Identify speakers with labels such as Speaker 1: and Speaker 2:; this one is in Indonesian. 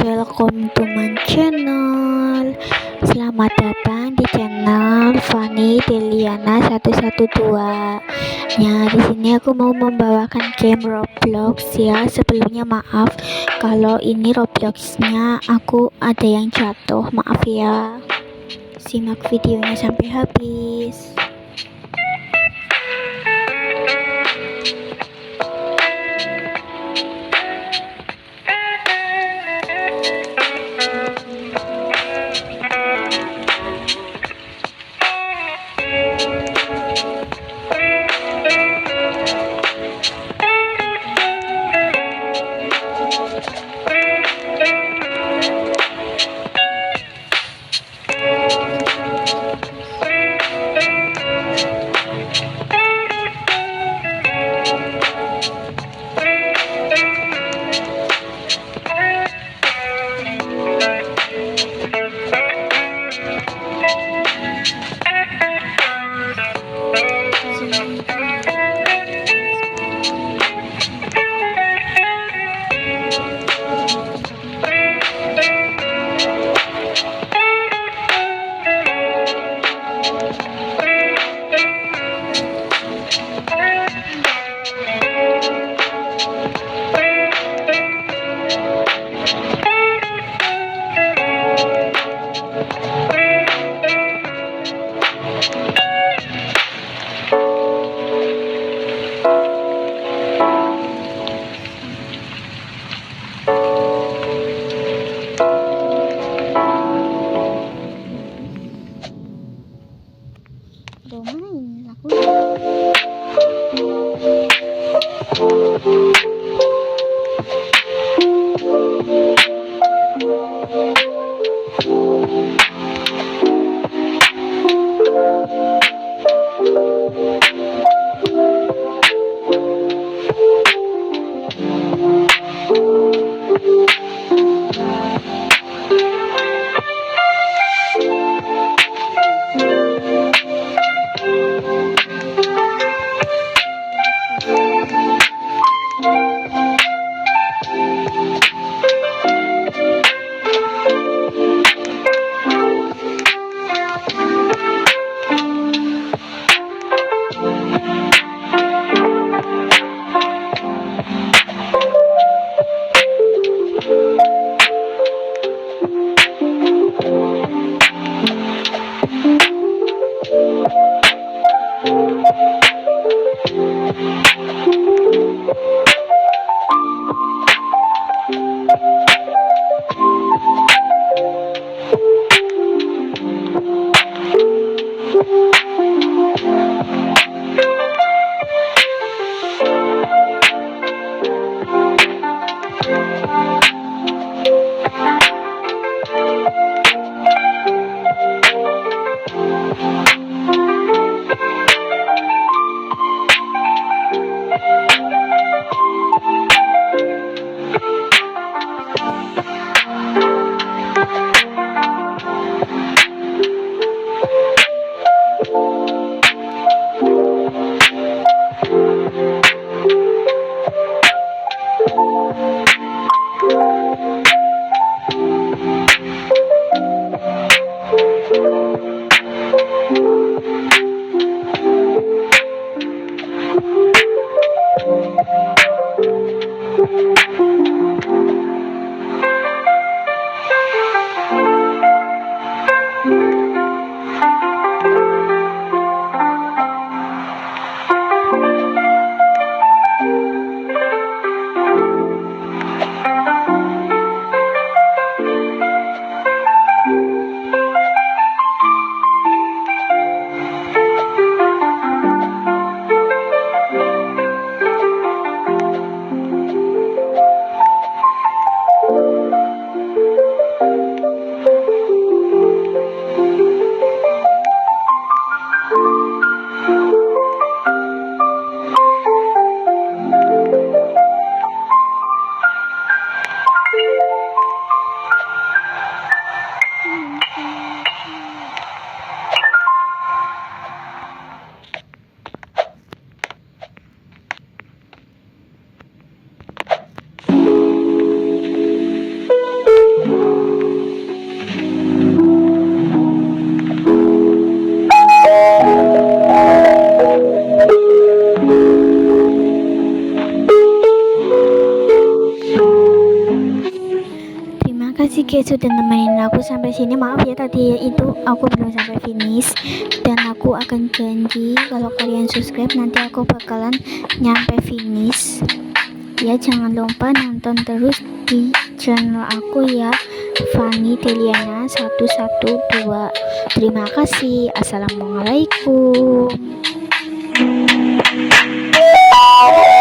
Speaker 1: welcome to my channel. Selamat datang di channel Fanny Deliana 112. Ya, di sini aku mau membawakan game Roblox ya. Sebelumnya maaf kalau ini Robloxnya aku ada yang jatuh, maaf ya. Simak videonya sampai habis. Main aku. kasih guys sudah nemenin aku sampai sini. Maaf ya tadi itu aku belum sampai finish, dan aku akan janji kalau kalian subscribe nanti aku bakalan nyampe finish. Ya jangan lupa nonton terus di channel aku ya, Fanny Deliana 112. Terima kasih. Assalamualaikum.